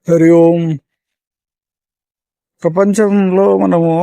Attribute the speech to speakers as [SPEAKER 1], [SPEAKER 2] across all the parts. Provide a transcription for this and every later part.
[SPEAKER 1] హరి ఓం. ప్రపంచంలో మనము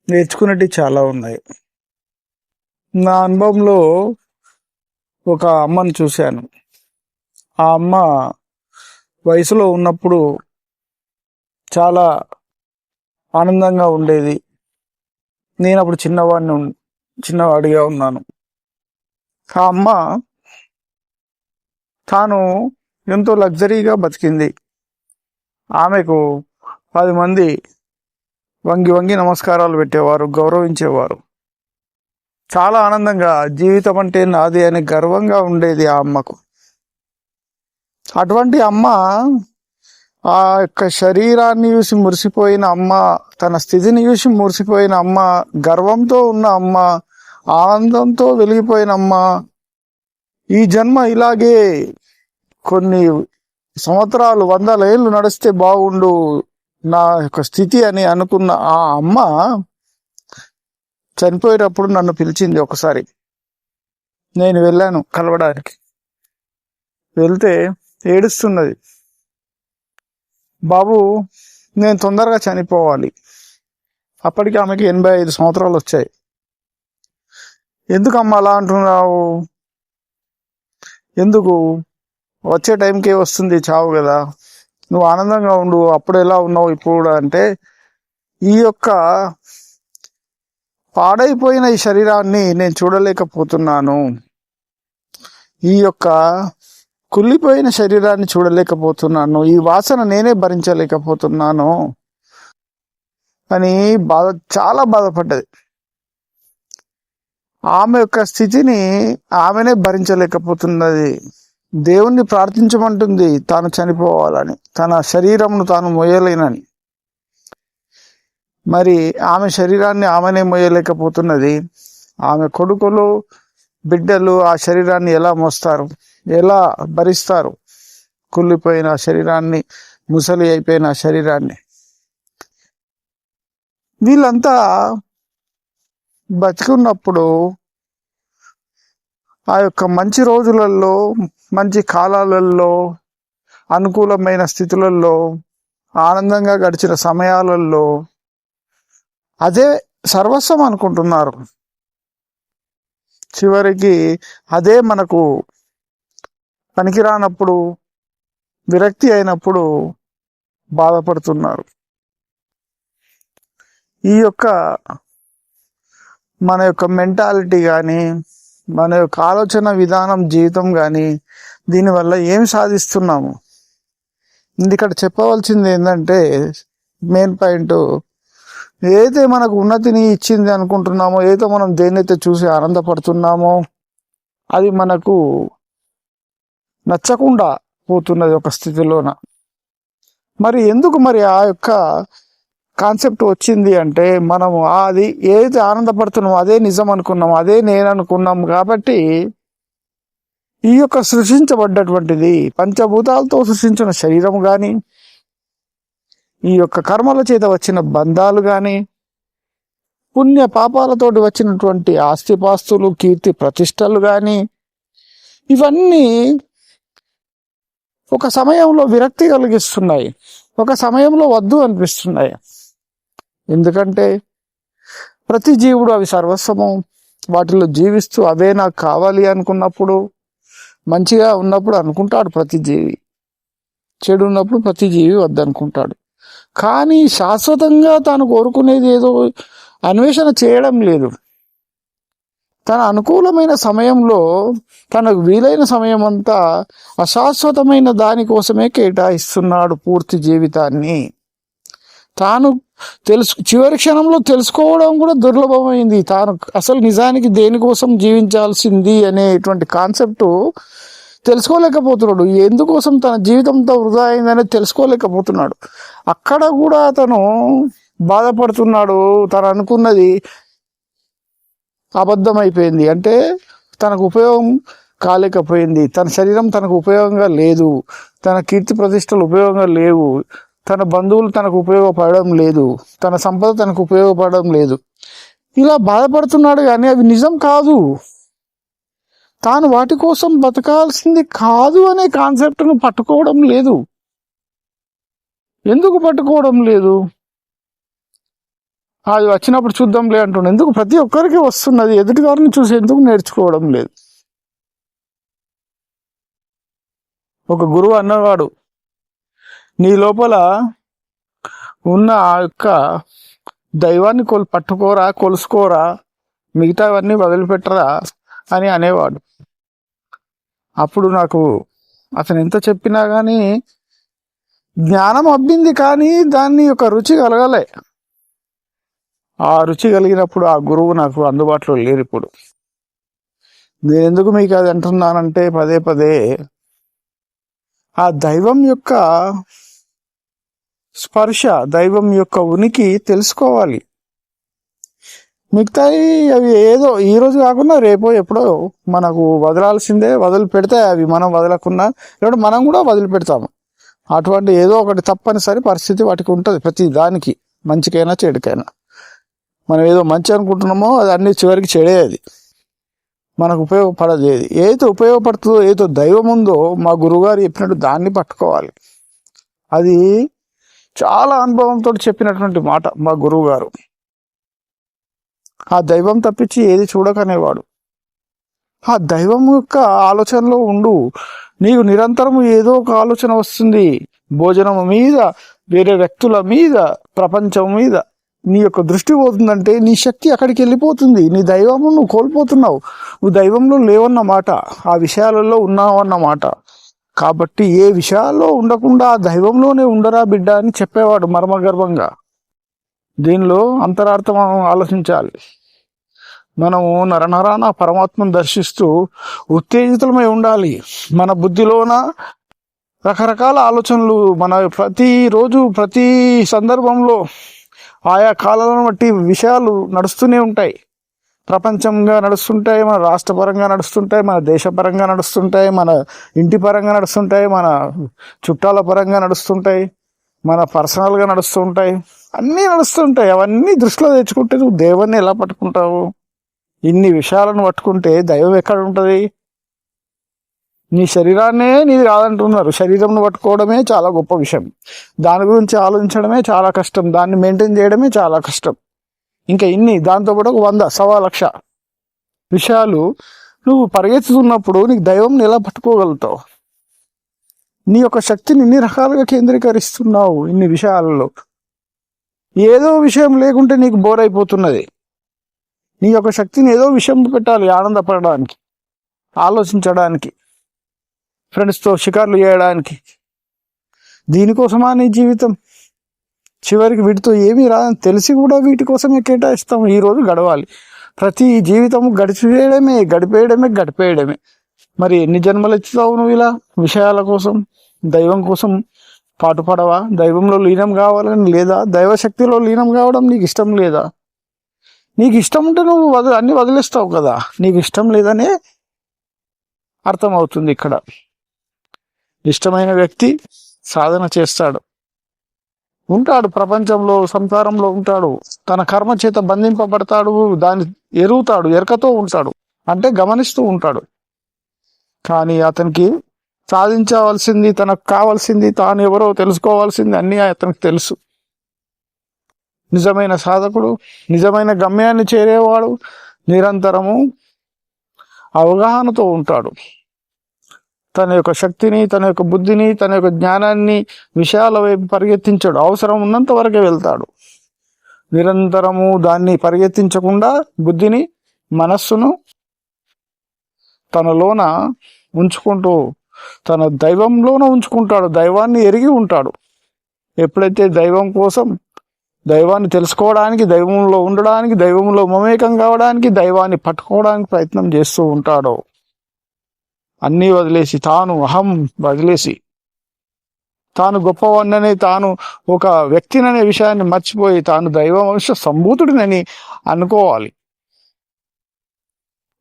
[SPEAKER 1] నేర్చుకునేవి చాలా ఉన్నాయి. నా అనుభవంలో ఒక అమ్మను చూశాను. ఆ అమ్మ వయసులో ఉన్నప్పుడు చాలా ఆనందంగా ఉండేది. నేను అప్పుడు చిన్నవాడిగా ఉన్నాను. ఆ అమ్మ తాను ఎంతో లగ్జరీగా బతికింది. ఆమెకు 10 మంది వంగి వంగి నమస్కారాలు పెట్టేవారు, గౌరవించేవారు. చాలా ఆనందంగా జీవితం అంటే నాది అని గర్వంగా ఉండేది ఆ అమ్మకు. అటువంటి అమ్మ ఆ యొక్క శరీరాన్ని చూసి మురిసిపోయిన అమ్మ, తన స్థితిని చూసి మురిసిపోయిన అమ్మ, గర్వంతో ఉన్న అమ్మ, ఆనందంతో వెలిగిపోయిన అమ్మ, ఈ జన్మ ఇలాగే కొన్ని సంవత్సరాలు 100 ఏళ్ళు నడిస్తే బాగుండు నా యొక్క స్థితి అని అనుకున్న ఆ అమ్మ చనిపోయేటప్పుడు నన్ను పిలిచింది ఒకసారి. నేను వెళ్ళాను కలవడానికి. వెళ్తే ఏడుస్తున్నది. బాబు, నేను తొందరగా చనిపోవాలి. అప్పటికి ఆమెకి 85 సంవత్సరాలు వచ్చాయి. ఎందుకమ్మా అలా అంటున్నావు? ఎందుకు? వచ్చే టైంకే వస్తుంది చావు కదా, నువ్వు ఆనందంగా ఉండు. అప్పుడు ఎలా ఉన్నావు ఇప్పుడు కూడా అంటే, ఈ యొక్క పాడైపోయిన ఈ శరీరాన్ని నేను చూడలేకపోతున్నాను, ఈ యొక్క కుళ్ళిపోయిన శరీరాన్ని చూడలేకపోతున్నాను, ఈ వాసన నేనే భరించలేకపోతున్నాను అని చాలా బాధపడ్డది. ఆమె యొక్క స్థితిని ఆమెనే భరించలేకపోతున్నది. దేవుణ్ణి ప్రార్థించమంటుంది తాను చనిపోవాలని, తన శరీరంను తాను మోయలేనని. మరి ఆమె శరీరాన్ని ఆమెనే మోయలేకపోతున్నది. ఆమె కొడుకులు, బిడ్డలు ఆ శరీరాన్ని ఎలా మోస్తారు, ఎలా భరిస్తారు? కుళ్ళిపోయిన శరీరాన్ని, ముసలి అయిపోయిన శరీరాన్ని. వీళ్ళంతా బతికున్నప్పుడు ఆ యొక్క మంచి రోజులలో, మంచి కాలాలలో, అనుకూలమైన స్థితులలో, ఆనందంగా గడిచిన సమయాలలో అదే సర్వస్వం అనుకుంటున్నారు. చివరికి అదే మనకు పనికిరానప్పుడు, విరక్తి అయినప్పుడు బాధపడుతున్నారు. ఈ యొక్క మన యొక్క మెంటాలిటీ కానీ, మన యొక్క ఆలోచన విధానం, జీవితం కానీ, దీనివల్ల ఏం సాధిస్తున్నాము? ఇక్కడ చెప్పవలసింది ఏంటంటే, మెయిన్ పాయింట్, ఏదైతే మనకు ఉన్నతిని ఇచ్చింది అనుకుంటున్నామో, ఏదో మనం దేన్నైతే చూసి ఆనందపడుతున్నామో అది మనకు నచ్చకుండా పోతున్నది ఒక స్థితిలోన. మరి ఎందుకు మరి ఆ యొక్క కాన్సెప్ట్ వచ్చింది అంటే, మనము అది ఏదైతే ఆనందపడుతున్నామో అదే నిజం అనుకున్నాము, అదే నేను అనుకున్నాము. కాబట్టి ఈ యొక్క సృష్టించబడ్డటువంటిది పంచభూతాలతో సృష్టించిన శరీరం కానీ, ఈ యొక్క కర్మల చేత వచ్చిన బంధాలు కానీ, పుణ్య పాపాలతోటి వచ్చినటువంటి ఆస్తిపాస్తులు, కీర్తి ప్రతిష్టలు కానీ, ఇవన్నీ ఒక సమయంలో విరక్తి కలిగిస్తున్నాయి, ఒక సమయంలో వద్దు అనిపిస్తున్నాయి. ఎందుకంటే ప్రతి జీవుడు అవి సర్వస్వము, వాటిలో జీవిస్తూ అవే నాకు కావాలి అనుకున్నప్పుడు, మంచిగా ఉన్నప్పుడు అనుకుంటాడు ప్రతి జీవి, చెడు ఉన్నప్పుడు ప్రతి జీవి వద్దనుకుంటాడు. కానీ శాశ్వతంగా తాను కోరుకునేది ఏదో అన్వేషణ చేయడం లేదు. తన అనుకూలమైన సమయంలో, తనకు వీలైన సమయం అంతా అశాశ్వతమైన దానికోసమే కేటాయిస్తున్నాడు పూర్తి జీవితాన్ని. తాను చివరి క్షణంలో తెలుసుకోవడం కూడా దుర్లభమైంది. తాను అసలు నిజానికి దేనికోసం జీవించాల్సింది అనేటువంటి కాన్సెప్ట్ తెలుసుకోలేకపోతున్నాడు. ఎందుకోసం తన జీవితంతో వృధా అయిందనేది తెలుసుకోలేకపోతున్నాడు. అక్కడ కూడా అతను బాధపడుతున్నాడు. తను అనుకున్నది అబద్ధమైపోయింది, అంటే తనకు ఉపయోగం కాలేకపోయింది. తన శరీరం తనకు ఉపయోగంగా లేదు, తన కీర్తి ప్రతిష్టలు ఉపయోగంగా లేవు, తన బంధువులు తనకు ఉపయోగపడడం లేదు, తన సంపద తనకు ఉపయోగపడడం లేదు. ఇలా బాధపడుతున్నాడు. కానీ అవి నిజం కాదు, తాను వాటి కోసం బతకాల్సింది కాదు అనే కాన్సెప్ట్ను పట్టుకోవడం లేదు. ఎందుకు పట్టుకోవడం లేదు? అది వచ్చినప్పుడు చూద్దాంలే అంటున్నాడు. ఎందుకు ప్రతి ఒక్కరికి వస్తున్నది, ఎదుటి వారిని చూసి ఎందుకు నేర్చుకోవడం లేదు? ఒక గురువు అన్నవాడు, నీ లోపల ఉన్న ఆ యొక్క దైవాన్ని పట్టుకోరా, కొలుసుకోరా, మిగతావన్నీ వదిలిపెట్టరా అని అనేవాడు. అప్పుడు నాకు అతను ఎంత చెప్పినా కానీ జ్ఞానం అబ్బింది, కానీ దాన్ని ఒక రుచి కలగలే. ఆ రుచి కలిగినప్పుడు ఆ గురువు నాకు అందుబాటులో లేరు. ఇప్పుడు నేను ఎందుకు మీకు అది అంటున్నానంటే, పదే పదే ఆ దైవం యొక్క స్పర్శ, దైవం యొక్క ఉనికి తెలుసుకోవాలి. మిగతాయి అవి ఏదో ఈ రోజు కాకుండా రేపో ఎప్పుడో మనకు వదలాల్సిందే, వదిలి పెడితే అవి మనం వదలకున్నా లేకపోతే మనం కూడా వదిలిపెడతాము. అటువంటి ఏదో ఒకటి తప్పనిసరి పరిస్థితి వాటికి ఉంటుంది, ప్రతి దానికి, మంచికైనా చెడుకైనా. మనం ఏదో మంచి అనుకుంటున్నామో అది అన్ని చివరికి చెడేది, మనకు ఉపయోగపడదు. ఏదో ఉపయోగపడుతుందో, ఏదో దైవం ఉందో మా గురువుగారు చెప్పినట్టు దాన్ని పట్టుకోవాలి. అది చాలా అనుభవంతో చెప్పినటువంటి మాట మా గురువు గారు. ఆ దైవం తప్పించి ఏది చూడకనేవాడు. ఆ దైవం యొక్క ఆలోచనలో ఉండు. నీకు నిరంతరం ఏదో ఒక ఆలోచన వస్తుంది, భోజనం మీద, వేరే వ్యక్తుల మీద, ప్రపంచం మీద నీ యొక్క దృష్టి పోతుందంటే నీ శక్తి అక్కడికి వెళ్ళిపోతుంది. నీ దైవము నువ్వు కోల్పోతున్నావు. నువ్వు దైవంలో లేవన్నమాట, ఆ విషయాలలో ఉన్నావు అన్నమాట. కాబట్టి ఏ విషయాల్లో ఉండకుండా ఆ దైవంలోనే ఉండరా బిడ్డ అని చెప్పేవాడు మర్మగర్భంగా. దీనిలో అంతరార్థం ఆలోచించాలి. మనము నరనరాన పరమాత్మను దర్శిస్తూ ఉత్తేజితులమై ఉండాలి. మన బుద్ధిలోన రకరకాల ఆలోచనలు మన ప్రతిరోజు ప్రతి సందర్భంలో ఆయా కాలాలను బట్టి విషయాలు నడుస్తూనే ఉంటాయి. ప్రపంచంగా నడుస్తుంటాయి, మన రాష్ట్రపరంగా నడుస్తుంటాయి, మన దేశపరంగా నడుస్తుంటాయి, మన ఇంటి పరంగా నడుస్తుంటాయి, మన చుట్టాల పరంగా నడుస్తుంటాయి, మన పర్సనల్గా నడుస్తుంటాయి, అన్నీ నడుస్తుంటాయి. అవన్నీ దృష్టిలో తెచ్చుకుంటే నువ్వు దేవుణ్ణి ఎలా పట్టుకుంటావు? ఇన్ని విషయాలను పట్టుకుంటే దైవం ఎక్కడ ఉంటుంది? నీ శరీరాన్నే నీది కాదంటున్నారు. శరీరంను పట్టుకోవడమే చాలా గొప్ప విషయం, దాని గురించి ఆలోచించడమే చాలా కష్టం, దాన్ని మెయింటైన్ చేయడమే చాలా కష్టం. ఇంకా ఇన్ని దాంతోపాటు 100 1,00,000 విషయాలు నువ్వు పరిగెత్తుతున్నప్పుడు నీకు దైవం ఎలా పట్టుకోగలుగుతావు? నీ యొక్క శక్తిని ఇన్ని రకాలుగా కేంద్రీకరిస్తున్నావు ఇన్ని విషయాలలో. ఏదో విషయం లేకుంటే నీకు బోర్ అయిపోతున్నది. నీ యొక్క శక్తిని ఏదో విషయం పెట్టాలి, ఆనందపడడానికి, ఆలోచించడానికి, ఫ్రెండ్స్తో షికార్లు చేయడానికి. దీనికోసమా నీ జీవితం? చివరికి వీటితో ఏమీ రాదని తెలిసి కూడా వీటి కోసమే కేటాయిస్తాము. ఈరోజు గడవాలి, ప్రతి జీవితము గడిపేయడమే. మరి ఎన్ని జన్మలు ఇస్తావు నువ్వు ఇలా విషయాల కోసం? దైవం కోసం పాటుపడవా? దైవంలో లీనం కావాలని లేదా? దైవశక్తిలో లీనం కావడం నీకు ఇష్టం లేదా? నీకు ఇష్టం ఉంటే నువ్వు అన్ని వదిలేస్తావు కదా. నీకు ఇష్టం లేదనే అర్థమవుతుంది ఇక్కడ. ఇష్టమైన వ్యక్తి సాధన చేస్తాడు, ఉంటాడు, ప్రపంచంలో సంసారంలో ఉంటాడు, తన కర్మ చేత బంధింపబడతాడు, దాన్ని ఎరుకతో ఉంటాడు, అంటే గమనిస్తూ ఉంటాడు. కానీ అతనికి సాధించవలసింది, తనకు కావాల్సింది, తాను ఎవరో తెలుసుకోవాల్సింది అన్నీ అతనికి తెలుసు. నిజమైన సాధకుడు, నిజమైన గమ్యాన్ని చేరేవాడు నిరంతరము అవగాహనతో ఉంటాడు. తన యొక్క శక్తిని, తన యొక్క బుద్ధిని, తన యొక్క జ్ఞానాన్ని విషయాల వైపు పరిగెత్తించాడు. అవసరం ఉన్నంత వరకే వెళ్తాడు. నిరంతరము దాన్ని పరిగెత్తించకుండా బుద్ధిని, మనస్సును తనలోన ఉంచుకుంటూ తన దైవంలోన ఉంచుకుంటాడు. దైవాన్ని ఎరిగి ఉంటాడు. ఎప్పుడైతే దైవం కోసం, దైవాన్ని తెలుసుకోవడానికి, దైవంలో ఉండడానికి, దైవంలో మమేకం కావడానికి, దైవాన్ని పట్టుకోవడానికి ప్రయత్నం చేస్తూ ఉంటాడో, అన్నీ వదిలేసి, తాను అహం వదిలేసి, తాను గొప్పవాడినని, తాను ఒక వ్యక్తిననే విషయాన్ని మర్చిపోయి తాను దైవవంశ సంభూతుడినని అనుకోవాలి.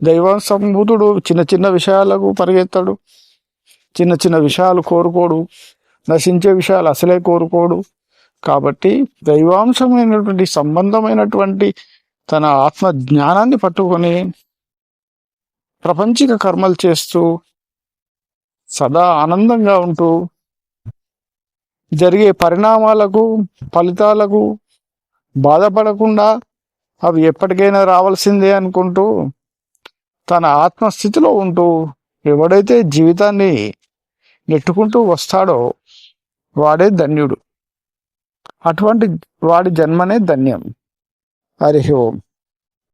[SPEAKER 1] దైవ సంభూతుడు చిన్న చిన్న విషయాలకు పరిగెత్తాడు, చిన్న చిన్న విషయాలు కోరుకోడు, నశించే విషయాలు అసలే కోరుకోడు. కాబట్టి దైవాంశమైనటువంటి సంబంధమైనటువంటి తన ఆత్మ జ్ఞానాన్ని పట్టుకొని ప్రపంచిక కర్మలు చేస్తూ సదా ఆనందంగా ఉంటూ జరిగే పరిణామాలకు ఫలితాలకు బాధపడకుండా అవి ఎప్పటికైనా రావాల్సిందే అనుకుంటూ తన ఆత్మస్థితిలో ఉంటూ ఎవడైతే జీవితాన్ని నెట్టుకుంటూ వస్తాడో వాడే ధన్యుడు. అటువంటి వాడి జన్మనే ధన్యం. హరి ఓం.